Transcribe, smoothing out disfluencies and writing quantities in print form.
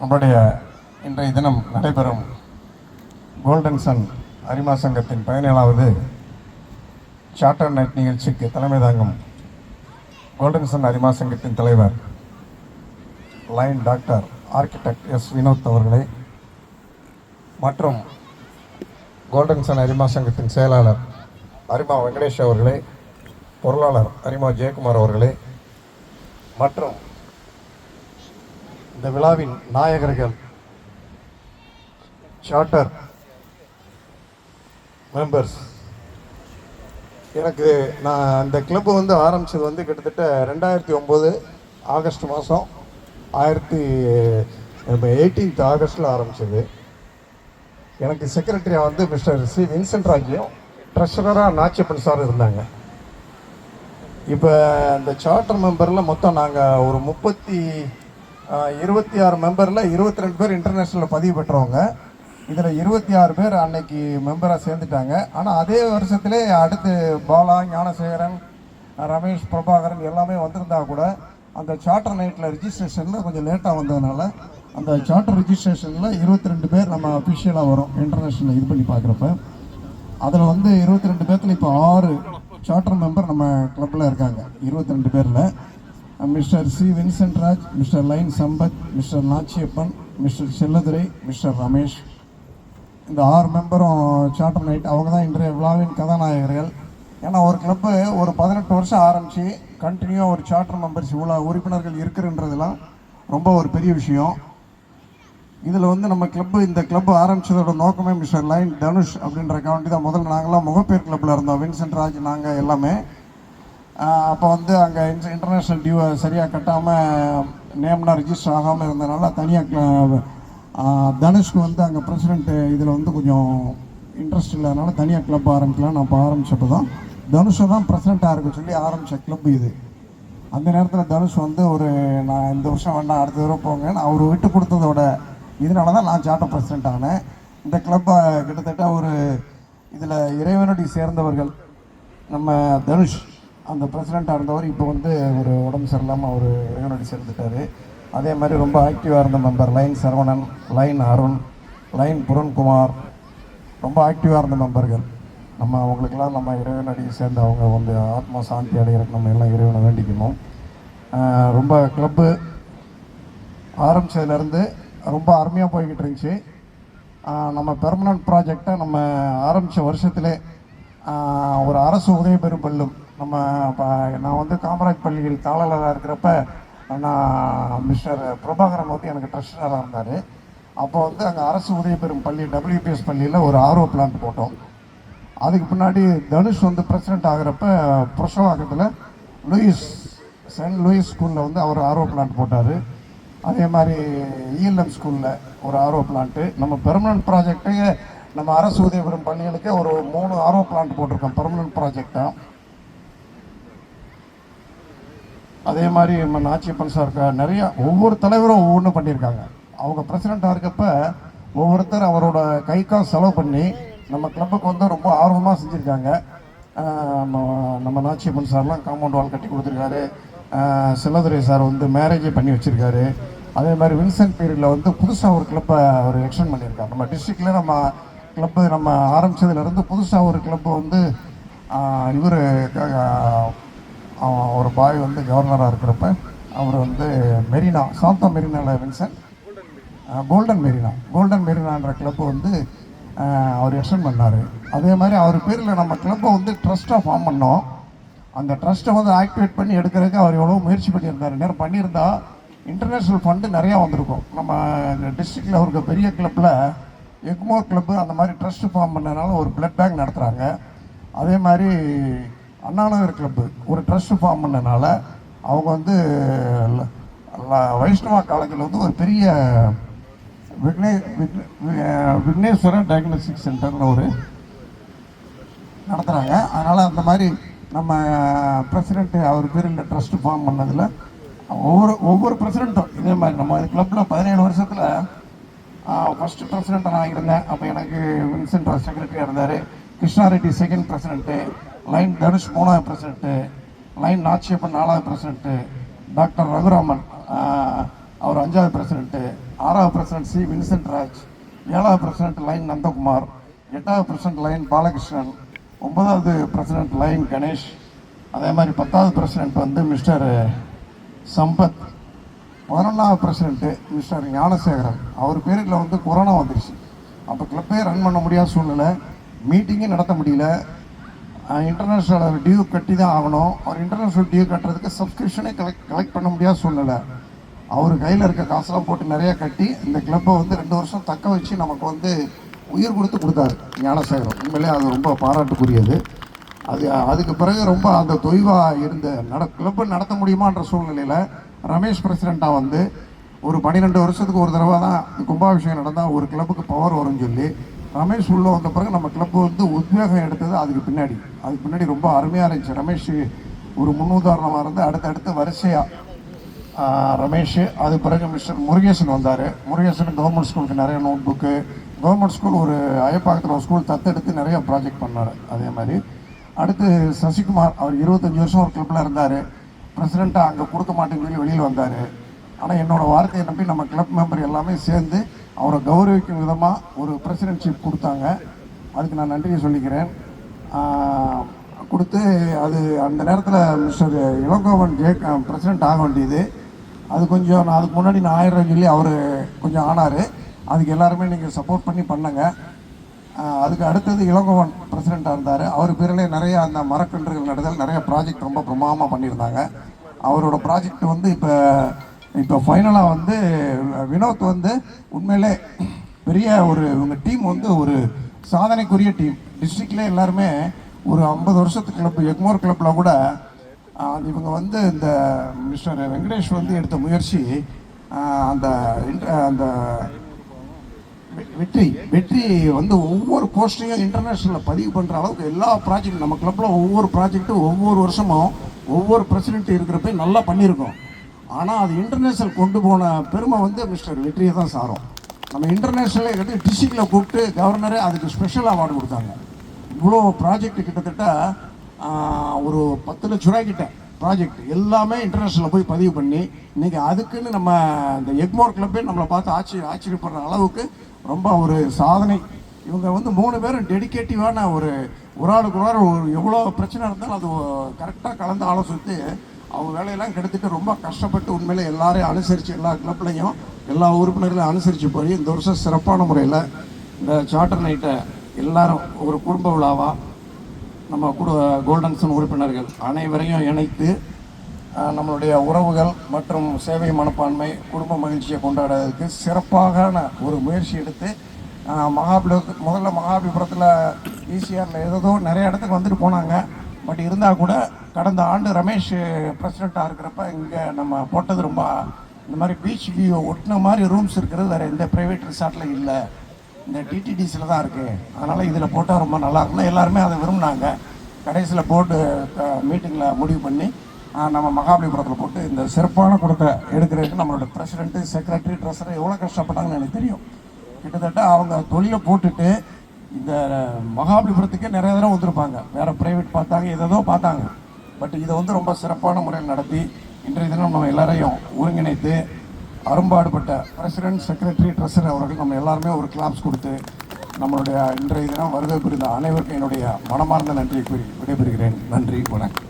நம்முடைய இன்றைய தினம் நடைபெறும் கோல்டன் சன் அரிமா சங்கத்தின் 17வது சார்ட்டர் நைட் நிகழ்ச்சிக்கு தலைமை தாங்கும் கோல்டன் சன் அரிமா சங்கத்தின் தலைவர் lion doctor architect S Vinod அவர்களே மற்றும் கோல்டன் சன் அரிமா சங்கத்தின் செயலாளர் அரிமா வெங்கடேஷ் அவர்களே, பொருளாளர் அரிமா ஜெயக்குமார் அவர்களே மற்றும் இந்த விழாவின் நாயகர்கள் சார்ட்டர் மெம்பர்ஸ். எனக்கு நான் அந்த கிளப்பு ஆரம்பித்தது கிட்டத்தட்ட 2009 ஆகஸ்ட் மாதம் 18 ஆகஸ்டில் ஆரம்பித்தது. எனக்கு செக்ரட்டரியாக மிஸ்டர் சி வின்சென்ட் ராஜ்யம், ட்ரெஷரராக நாச்சியப்பன் சார் இருந்தாங்க. இப்போ இந்த சார்ட்டர் மெம்பரில் மொத்தம் நாங்கள் ஒரு 26 மெம்பரில் 22 பேர் இன்டர்நேஷ்னலில் பதிவு பெற்றவங்க. இதில் 26 பேர் அன்னைக்கு மெம்பராக சேர்ந்துட்டாங்க. ஆனால் அதே வருஷத்துலேயே அடுத்து பாலா, ஞானசேகரன், ரமேஷ், பிரபாகரன் எல்லாமே வந்திருந்தா கூட அந்த சார்ட்டர் நைட்டில் ரிஜிஸ்ட்ரேஷனில் கொஞ்சம் லேட்டாக வந்ததுனால அந்த சார்ட்டர் ரிஜிஸ்ட்ரேஷனில் 22 பேர் நம்ம அஃபிஷியலாக வரும் இன்டர்நேஷ்னலில் இது பண்ணி பார்க்குறப்ப. அதில் 22 பேர்த்தில் இப்போ 6 சார்ட்டர் மெம்பர் நம்ம கிளப்பில் இருக்காங்க. 22 பேரில் mister C Vincent Raj, mister lion Sampath, mister Nachiappan, mister Selladurai, mister Ramesh, இந்த 6 மெம்பரும் சார்ட்டர் நைட். அவங்க தான் இன்றைய விழாவின் கதாநாயகர்கள். ஏன்னா ஒரு கிளப்பு ஒரு 18 வருஷம் ஆரம்பித்து கண்டினியூவாக ஒரு சார்ட்டர் மெம்பர்ஸ் இவ்வளோ உறுப்பினர்கள் இருக்குன்றதுலாம் ரொம்ப ஒரு பெரிய விஷயம். இதில் நம்ம இந்த கிளப்பு ஆரம்பித்ததோட நோக்கமே மிஸ்டர் லைன் தனுஷ் அப்படின்ற கவுண்டி தான். முதல்ல நாங்களாம் முகப்பேர் கிளப்பில் இருந்தோம், வின்சென்ட் ராஜ் நாங்கள் எல்லாமே. அப்போ அங்கே இன்டர்நேஷ்னல் டியூவை சரியாக கட்டாமல் நேம்னா ரிஜிஸ்டர் ஆகாமல் இருந்ததுனால தனியாக தனுஷ்க்கு அங்கே பிரசிடென்ட் இதில் கொஞ்சம் இன்ட்ரெஸ்ட் இல்லாதனால தனியாக கிளப் ஆரம்பிக்கலாம். நான் இப்போ ஆரம்பித்தப்போ தான் தனுஷை தான் பிரசிடெண்ட்டாக இருக்க சொல்லி ஆரம்பித்த கிளப் இது. அந்த நேரத்தில் தனுஷ் நான் இந்த வருஷம் வேண்டாம் அடுத்த தடவை போங்கன்னு அவர் விட்டு கொடுத்ததோட இதனால தான் நான் சார்ட்டர் பிரசிடெண்ட் ஆனேன். இந்த கிளப்பை கிட்டத்தட்ட இதில் இறைவனடி சேர்ந்தவர்கள் நம்ம தனுஷ் அந்த பிரசிடெண்ட்டாக இருந்தவர் இப்போ ஒரு உடம்பு சரியில்லாமல் அவர் இறைவனடி சேர்ந்துட்டார். அதே மாதிரி ரொம்ப ஆக்டிவாக இருந்த member lion Saravanan, lion Arun, lion Purankumar, ரொம்ப ஆக்டிவாக இருந்த மெம்பர்கள். அவங்களுக்கெல்லாம் நம்ம இறைவனடி சேர்ந்து அவங்க ஆத்மா சாந்தி அடைகிறதுக்கு நம்ம எல்லாம் இறைவனை வேண்டிக்கணும். ரொம்ப கிளப்பு ஆரம்பித்ததுலேருந்து ரொம்ப அருமையாக போய்கிட்டு இருந்துச்சு. நம்ம பெர்மனன்ட் ப்ராஜெக்டை நம்ம ஆரம்பித்த வருஷத்துலே ஒரு அரசு உதவி பெறும் பள்ளும் நான் காமராஜ் பள்ளியில் தாளராக இருக்கிறப்ப நான் மிஸ்டர் பிரபாகரன் எனக்கு ட்ரெஷரராக இருந்தார். அப்போ அங்கே அரசு உதவி பெறும் பள்ளி WPS பள்ளியில் ஒரு RO பிளான்ட் போட்டோம். அதுக்கு பின்னாடி தனுஷ் பிரசிடெண்ட் ஆகிறப்ப புருஷவாக்கத்தில் சென்ட் லூயிஸ் ஸ்கூலில் அவர் RO பிளான்ட் போட்டார். அதே மாதிரி ELM ஸ்கூலில் ஒரு RO பிளான்ட்டு. நம்ம பெர்மனன்ட் ப்ராஜெக்டே நம்ம அரசு உதவி பெறும் பள்ளிகளுக்கு ஒரு 3 RO பிளான்ட் போட்டிருக்கோம் பெர்மனன்ட் ப்ராஜெக்டாக. அதே மாதிரி நம்ம நாச்சியப்பன் சார் நிறையா ஒவ்வொரு தலைவரும் ஒவ்வொன்றும் பண்ணியிருக்காங்க. அவங்க பிரசிடெண்ட்டாக இருக்கப்ப ஒவ்வொருத்தர் அவரோட கை காசு செலவு பண்ணி நம்ம கிளப்புக்கு ரொம்ப ஆர்வமாக செஞ்சுருக்காங்க. நம்ம நாச்சியப்பன் சார்லாம் காம்பவுண்ட் வால் கட்டி கொடுத்துருக்காரு. செல்லதுரை சார் மேரேஜே பண்ணி வச்சுருக்காரு. அதே மாதிரி வின்சென்ட் பீரியடில் புதுசாக ஒரு கிளப்பை அவர் எக்ஸ்டெண்ட் பண்ணியிருக்காரு. நம்ம டிஸ்ட்ரிக்டில் நம்ம கிளப்பு நம்ம ஆரம்பித்ததுலேருந்து புதுசாக ஒரு கிளப்பு இவர் ஒரு பாய் கவர்னராக இருக்கிறப்ப அவர் மெரினா, சாந்தா மெரினாவில் வின்சென்ட் கோல்டன் மெரினான்ற கிளப்பு அவர் எக்ஸ்டெண்ட் பண்ணார். அதே மாதிரி அவர் பேரில் நம்ம கிளப்பை ட்ரஸ்ட்டாக ஃபார்ம் பண்ணோம். அந்த ட்ரஸ்ட்டை ஆக்டிவேட் பண்ணி எடுக்கிறதுக்கு அவர் எவ்வளோ முயற்சி பண்ணியிருந்தார். நேரம் பண்ணியிருந்தா இன்டர்நேஷ்னல் ஃபண்டு நிறையா வந்திருக்கும். நம்ம டிஸ்ட்ரிக்டில் இருக்க பெரிய கிளப்பில் எக்மோர் கிளப்பு அந்த மாதிரி ட்ரஸ்ட்டு ஃபார்ம் பண்ணதுனால ஒரு பிளட் பேங்க் நடத்துகிறாங்க. அதே மாதிரி அண்ணாநகர் கிளப்பு ஒரு ட்ரஸ்ட்டு ஃபார்ம் பண்ணனால அவங்க வைஷ்ணவா காலேஜில் ஒரு பெரிய விக்னேஸ்வரா டயக்னோஸ்டிக் சென்டர்னு நடத்துகிறாங்க. அதனால் அந்த மாதிரி நம்ம பிரசிடெண்ட்டு அவர் பேரில் ட்ரஸ்ட்டு ஃபார்ம் பண்ணதில் ஒவ்வொரு பிரசிடெண்ட்டும் இதே மாதிரி நம்ம கிளப்பில் 17 வருஷத்தில் ஃபஸ்ட்டு பிரசிடெண்ட்டை நான் இருந்தேன். அப்போ எனக்கு வின்சென்ட் ராஜ் செக்ரட்டரியாக இருந்தார். கிருஷ்ணாரெட்டி செகண்ட் பிரசிடெண்ட்டு, லைன் தனுஷ் 3வது பிரசிடெண்ட்டு, லைன் நாச்சியப்பன் 4வது பிரசிடெண்ட்டு, டாக்டர் ரகுராமன் அவர் 5வது பிரசிடெண்ட்டு, 6வது பிரசிடென்ட் சி வின்சென்ட் ராஜ், 7வது பிரசிடென்ட் லைன் நந்தகுமார், 8வது பிரசிடென்ட் லைன் பாலகிருஷ்ணன், 9வது பிரசிடென்ட் லைன் கணேஷ், அதே மாதிரி 10வது பிரசிடென்ட் வந்து மிஸ்டர் சம்பத், 11வது பிரசிடென்ட்டு மிஸ்டர் ஞானசேகரன். அவர் பேரில் வந்து கொரோனா வந்துருச்சு. அப்போ கிளப்பே ரன் பண்ண முடியாத சூழ்நிலை, மீட்டிங்கே நடத்த முடியல. இன்டர்நேஷ்னல் டியூ கட்டி தான் ஆகணும். அவர் இன்டர்நேஷ்னல் டியூ கட்டுறதுக்கு சப்ஸ்கிரிப்ஷனே கலெக்ட் பண்ண முடியாத சூழ்நிலை. அவர் கையில் இருக்க காசெல்லாம் போட்டு நிறையா கட்டி இந்த கிளப்பை வந்து 2 வருஷம் தக்க வச்சு நமக்கு வந்து உயிர் கொடுத்தாரு ஞானசேகரம். உண்மையிலே அது ரொம்ப பாராட்டுக்குரியது. அதுக்கு பிறகு ரொம்ப அந்த தொய்வாக இருந்த கிளப்பை நடத்த முடியுமான்ற சூழ்நிலையில் ரமேஷ் பிரசிடெண்ட்டாக வந்து ஒரு 12 வருஷத்துக்கு ஒரு தடவை தான் கும்பாபிஷேகம் நடந்தால் ஒரு கிளப்புக்கு பவர் வரும்னு சொல்லி ரமேஷ் உள்ள வந்த பிறகு நம்ம கிளப்பு வந்து உத்வேகம் எடுத்தது அதுக்கு பின்னாடி ரொம்ப அருமையாக இருந்துச்சு. ரமேஷ் ஒரு முன்னுதாரணமாக இருந்து அடுத்தடுத்து வரிசையாக ரமேஷ், அது பிறகு மிஸ்டர் முருகேசன் வந்தார். முருகேசன் கவர்மெண்ட் ஸ்கூலுக்கு நிறைய நோட் புக்கு, கவர்மெண்ட் ஸ்கூல் ஒரு அயப்பாக்கத்தில் ஒரு ஸ்கூல் தத்தெடுத்து நிறைய ப்ராஜெக்ட் பண்ணார். அதே மாதிரி அடுத்து சசிகுமார், அவர் 25 வருஷம் ஒரு கிளப்பில் இருந்தார். பிரசிடெண்ட்டாக அங்கே கொடுக்க மாட்டேன்னு சொல்லி வெளியில் வந்தார். ஆனால் என்னோடய வார்த்தையை நம்பி நம்ம கிளப் மெம்பர் எல்லாமே சேர்ந்து அவரை கௌரவிக்கும் விதமாக ஒரு பிரசிடென்ட்ஷிப் கொடுத்தாங்க. அதுக்கு நான் நன்றியை சொல்லிக்கிறேன். கொடுத்து அது அந்த நேரத்தில் மிஸ்டர் இளங்கோவன் பிரசிடெண்ட் ஆக வேண்டியது. அது கொஞ்சம் நான் அதுக்கு முன்னாடி நான் ஆயிரம் சொல்லி அவர் கொஞ்சம் ஆனார். அதுக்கு எல்லாருமே நீங்கள் சப்போர்ட் பண்ணி பண்ணுங்க. அதுக்கு அடுத்தது இளங்கோவன் பிரசிடெண்ட்டாக இருந்தார். அவர் பேரிலே நிறைய அந்த மரக்கன்றுகள் நடுதல் நிறைய ப்ராஜெக்ட் ரொம்ப பிரமாதமாக பண்ணியிருந்தாங்க. அவரோட ப்ராஜெக்ட் வந்து இப்போ ஃபைனலாக வந்து வினோத் வந்து உண்மையிலே பெரிய இவங்க டீம் வந்து ஒரு சாதனைக்குரிய டீம். டிஸ்ட்ரிக்ட்லேயே எல்லாருமே ஒரு 50 வருஷத்துக்கு கிளப் எக்மோர் கிளப்பில் கூட இவங்க வந்து இந்த மிஸ்டர் வெங்கடேஷ் வந்து எடுத்த முயற்சி அந்த அந்த வெற்றி வந்து ஒவ்வொரு போஸ்ட்டையும் இன்டர்நேஷ்னலில் பதிவு பண்ணுற அளவுக்கு எல்லா ப்ராஜெக்டும் நம்ம கிளப்பில் ஒவ்வொரு ப்ராஜெக்ட்டும் ஒவ்வொரு வருஷமும் ஒவ்வொரு பிரசிடென்ட் இருக்கிறப்ப நல்லா பண்ணியிருக்கோம். ஆனால் அது இன்டர்நேஷ்னல் கொண்டு போன பெருமை வந்து மிஸ்டர் வெற்றியை தான் சாரும். நம்ம இன்டர்நேஷ்னலே எடுத்து டிஸ்ட்ரிக்டில் கூப்பிட்டு கவர்னரே அதுக்கு ஸ்பெஷல் அவார்டு கொடுத்தாங்க. இவ்வளோ ப்ராஜெக்ட் கிட்டத்தட்ட ஒரு 10 லட்ச ரூபாய் கிட்ட ப்ராஜெக்ட் எல்லாமே இன்டர்நேஷ்னலில் போய் பதிவு பண்ணி இன்றைக்கி அதுக்குன்னு நம்ம இந்த எக்மோர் கிளப்பே நம்மளை பார்த்து ஆச்சரியப்படுற அளவுக்கு ரொம்ப ஒரு சாதனை. இவங்க வந்து 3 பேரும் டெடிக்கேட்டிவான ஒரு ஆளுக்கு ஒரு எவ்வளோ பிரச்சனை இருந்தாலும் அது கரெக்டாக கலந்து ஆலோசித்து அவங்க வேலையெல்லாம் கெடுத்துட்டு ரொம்ப கஷ்டப்பட்டு உண்மையிலே எல்லாரையும் அனுசரித்து எல்லா கிளப்லையும் எல்லா உறுப்பினர்களையும் அனுசரித்து போய் இந்த வருஷம் சிறப்பான முறையில் இந்த சார்ட்டர் நைட்டை எல்லாரும் ஒரு குடும்ப விழாவாக நம்ம கோல்டன் சன் உறுப்பினர்கள் அனைவரையும் இணைத்து நம்மளுடைய உறவுகள் மற்றும் சேவை மனப்பான்மை குடும்ப மகிழ்ச்சியை கொண்டாடுறதுக்கு சிறப்பான ஒரு முயற்சி எடுத்து முதல்ல மகாபலிபுரத்தில் ஈசிஆரில் ஏதோ நிறைய இடத்துக்கு வந்துட்டு போனாங்க. பட் இருந்தால் கூட கடந்த ஆண்டு ரமேஷ் பிரசிடெண்ட்டாக இருக்கிறப்ப இங்கே நம்ம போட்டது ரொம்ப இந்த மாதிரி பீச் வியூ ஒட்டின மாதிரி ரூம்ஸ் இருக்கிறது வேறு எந்த ப்ரைவேட் ரிசார்ட்டில் இல்லை, இந்த டிடிடிஸில் தான் இருக்குது. அதனால் இதில் போட்டால் ரொம்ப நல்லா இருக்குன்னு எல்லாருமே அதை விரும்பினாங்க. கடைசியில் போர்டு மீட்டிங்கில் முடிவு பண்ணி நம்ம மகாபலிபுரத்தில் போட்டு இந்த சிறப்பான கூட்டத்தை எடுக்கிறதுக்கு நம்மளோட பிரசிடெண்ட்டு செக்ரட்டரி ட்ரெஸரர் எவ்வளோ கஷ்டப்பட்டாங்கன்னு எனக்கு தெரியும். கிட்டத்தட்ட அவங்க தொழிலை போட்டுட்டு இந்த மகாபலிபுரத்துக்கே நிறைய தடவை வந்திருப்பாங்க. வேறு ப்ரைவேட் பார்த்தாங்க, ஏதோ பார்த்தாங்க. பட் இதை வந்து ரொம்ப சிறப்பான முறையில் நடத்தி இன்றைய தினம் நம்ம எல்லாரையும் ஒருங்கிணைத்து அரும்பாடுபட்ட பிரசிடென்ட் செக்ரட்டரி ட்ரெஸரர் அவர்கள் நம்ம எல்லாருமே ஒரு கிளாப்ஸ் கொடுத்து நம்மளுடைய இன்றைய தினம் வருகை புரிந்த அனைவருக்கும் என்னுடைய மனமார்ந்த நன்றியை கூறி விடைபெறுகிறேன். நன்றி, வணக்கம்.